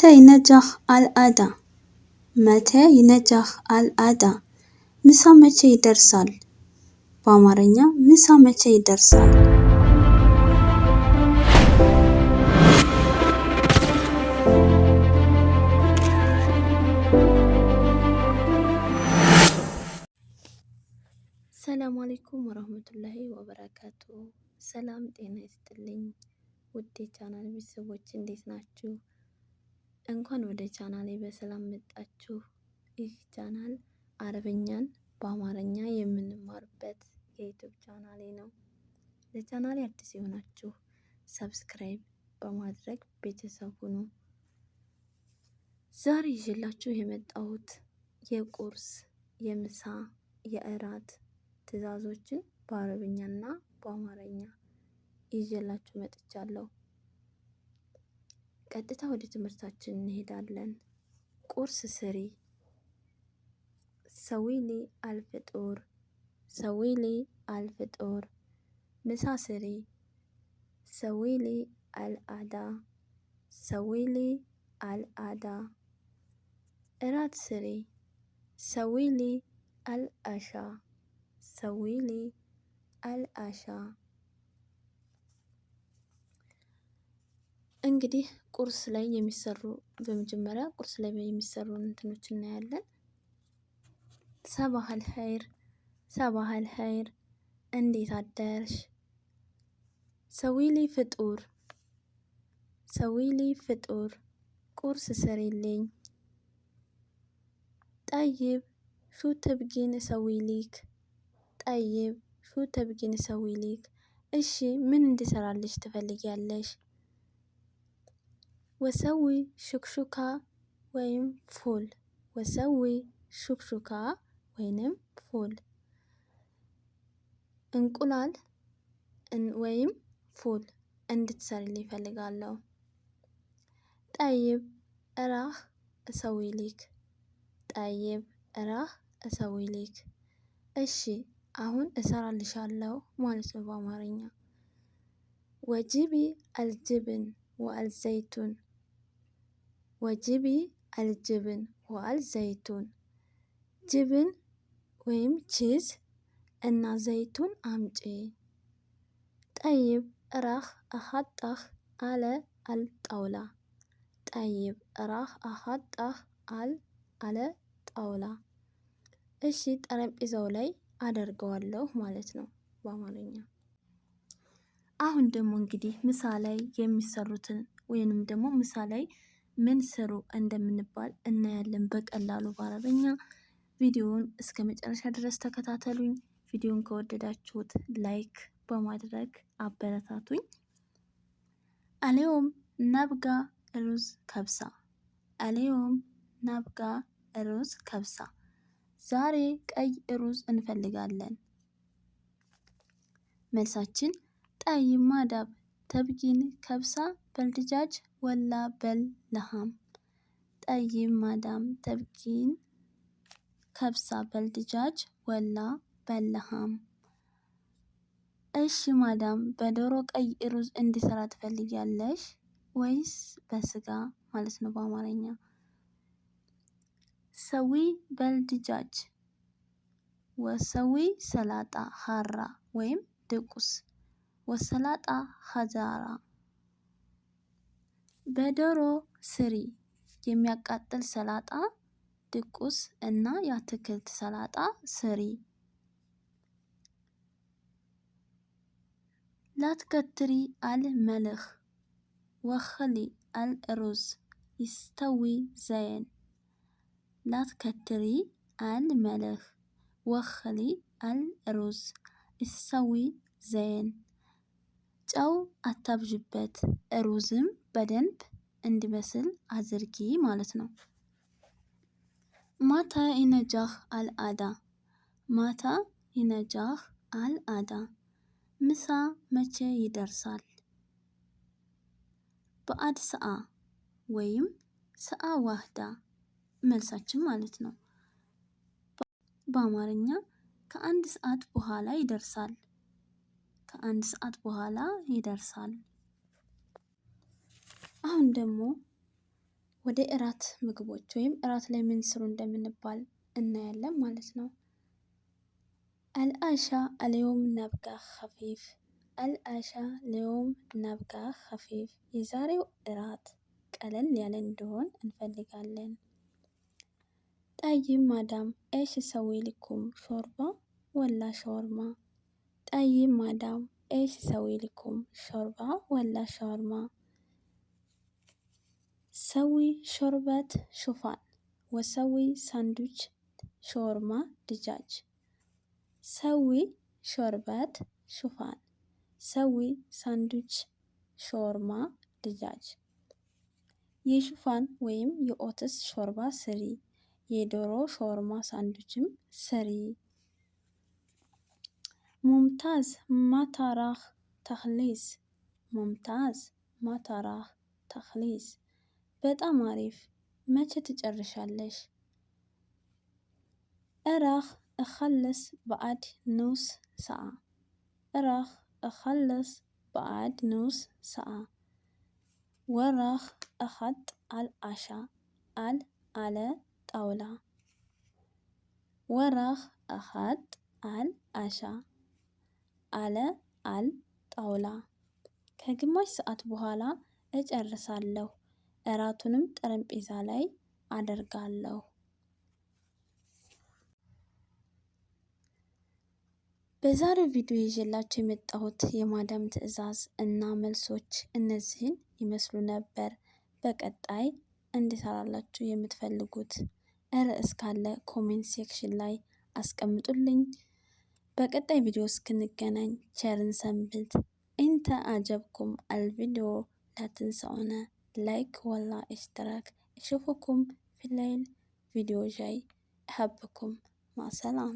متى ينجح الأداء متى ينجح الأداء ምሳ መቼ ይደርሳል? በአማርኛ ምሳ መቼ ይደርሳል? ሰላም አለይኩም ወራህመቱላሂ ወበረካቱ። ሰላም ጤና ይስጥልኝ ውድ ቻናል ቤተሰቦች እንዴት ናችሁ? እንኳን ወደ ቻናሌ በሰላም መጣችሁ። ይህ ቻናል አረብኛን በአማርኛ የምንማርበት የዩቲዩብ ቻናሌ ነው። ለቻናሌ አዲስ የሆናችሁ ሰብስክራይብ በማድረግ ቤተሰብ ሁኑ። ዛሬ ይዤላችሁ የመጣሁት የቁርስ፣ የምሳ፣ የእራት ትዕዛዞችን በአረብኛና በአማርኛ ይዤላችሁ መጥቻለሁ። ቀጥታ ወደ ትምህርታችን እንሄዳለን። ቁርስ ስሪ። ሰዊሊ አልፍጡር፣ ሰዊሊ አልፍጡር። ምሳ ስሪ። ሰዊሊ አልአዳ፣ ሰዊሊ አልአዳ። እራት ስሪ። ሰዊሊ አልአሻ፣ ሰዊሊ አልአሻ። እንግዲህ ቁርስ ላይ የሚሰሩ በመጀመሪያ ቁርስ ላይ የሚሰሩ እንትኖች እናያለን። ሰባህል ኸይር፣ ሰባህል ኸይር፣ እንዴት አደርሽ? ሰዊሊ ፍጡር፣ ሰዊሊ ፍጡር፣ ቁርስ ስሪልኝ። ጠይብ ሹ ተብጊን ሰዊሊክ፣ ጠይብ ሹ ተብጊን ሰዊሊክ። እሺ ምን እንድሰራልሽ ትፈልጊያለሽ? ወሰዊ ሹክሹካ ወይም ፉል፣ ወሰዊ ሹክሹካ ወይንም ፉል። እንቁላል ወይም ፉል እንድትሰሪልኝ እፈልጋለሁ። ጠይብ እራህ እሰዊሊክ፣ ጠይብ እራህ እሰዊሊክ። እሺ አሁን እሰራልሻለሁ ማለት ነው በአማርኛ። ወጂቢ አልጅብን ወአልዘይቱን፣ ወጂቢ አልጅብን ወአልዘይቱን። ጅብን ወይም ቺዝ እና ዘይቱን አምጪ። ጠይብ እራህ አሃጣህ አለ አልጣውላ፣ ጠይብ እራህ አሃጣህ አለ ጣውላ። እሺ ጠረጴዛው ላይ አደርገዋለሁ ማለት ነው በአማርኛ። አሁን ደግሞ እንግዲህ ምሳ ላይ የሚሰሩትን ወይንም ደግሞ ምሳ ላይ ምን ስሩ እንደምንባል እናያለን በቀላሉ በአረበኛ። ቪዲዮውን እስከ መጨረሻ ድረስ ተከታተሉኝ። ቪዲዮውን ከወደዳችሁት ላይክ በማድረግ አበረታቱኝ። አለዮም ናብጋ ሩዝ ከብሳ፣ አለዮም ናብጋ ሩዝ ከብሳ። ዛሬ ቀይ ሩዝ እንፈልጋለን። መልሳችን ጠይብ ማዳብ ተብጊን ከብሳ በልድጃጅ ወላ በልለሃም፣ ጠይብ ማዳም ተብጊን ከብሳ በልድጃጅ ወላ በለሃም። እሺ ማዳም በዶሮ ቀይ ሩዝ እንዲሰራ ትፈልጊያለሽ ወይስ በስጋ ማለት ነው በአማርኛ። ሰዊ በልድጃጅ ወሰዊ ሰላጣ ሀራ ወይም ድቁስ ወሰላጣ ሀዛራ። በዶሮ ስሪ የሚያቃጥል ሰላጣ፣ ድቁስ እና የአትክልት ሰላጣ ስሪ። ላትከትሪ አል መልኽ ወኸሊ አል ሩዝ ይስተዊ ዘየን፣ ላትከትሪ አል መልኽ ወኸሊ አል ሩዝ ይስተዊ ዘየን። ጨው አታብዥበት ሩዝም በደንብ እንዲበስል አድርጊ ማለት ነው። ማታ ይነጃህ አልአዳ፣ ማታ ይነጃህ አልአዳ። ምሳ መቼ ይደርሳል? በአድ ሰዓ ወይም ሰዓ ዋህዳ መልሳችን ማለት ነው። በአማርኛ ከአንድ ሰዓት በኋላ ይደርሳል፣ ከአንድ ሰዓት በኋላ ይደርሳል። አሁን ደግሞ ወደ እራት ምግቦች ወይም እራት ላይ ምን ስሩ እንደምንባል እናያለን ማለት ነው። አልአሻ አልየውም ነብጋ ኸፊፍ። አልአሻ ልየውም ነብጋ ኸፊፍ። የዛሬው እራት ቀለል ያለ እንዲሆን እንፈልጋለን። ጠይብ ማዳም ኤሽ ሰዊ ልኩም ሾርባ ወላ ሸወርማ። ጠይብ ማዳም ኤሽ ሰዊ ልኩም ሾርባ ወላ ሸወርማ። ሰዊ ሾርበት ሹፋን ወሰዊ ሳንዱች ሾርማ ድጃጅ። ሰዊ ሾርበት ሹፋን ሰዊ ሳንዱች ሾርማ ድጃጅ። የሹፋን ወይም የኦትስ ሾርባ ስሪ፣ የዶሮ ሾርማ ሳንዱችም ስሪ። ሙምታዝ ማታራህ ተኽሊስ። ሙምታዝ ማታራህ ተኽሊስ። በጣም አሪፍ፣ መቼ ትጨርሻለሽ? እራህ እኸልስ በአድ ኑስ ሰዓ። እራህ እኸልስ በአድ ኑስ ሰዓ። ወራህ እኸጥ አልአሻ አል አለ ጣውላ። ወራህ እኸጥ አል አሻ አለ አል ጣውላ። ከግማሽ ሰዓት በኋላ እጨርሳለሁ። እራቱንም ጠረጴዛ ላይ አደርጋለሁ። በዛሬው ቪዲዮ ይዤላችሁ የመጣሁት የማዳም ትዕዛዝ እና መልሶች እነዚህን ይመስሉ ነበር። በቀጣይ እንድሰራላችሁ የምትፈልጉት ርዕስ ካለ ኮሜንት ሴክሽን ላይ አስቀምጡልኝ። በቀጣይ ቪዲዮ እስክንገናኝ ቸርን ሰንብት። ኢንተ አጀብኩም አልቪዲዮ ላ ትንሰኡነ ላይክ ወላ ኢሽትራክ። እሹፉኩም ፊ ሌይል ቪዲዮ ጃይ። እሐብኩም ማሰላም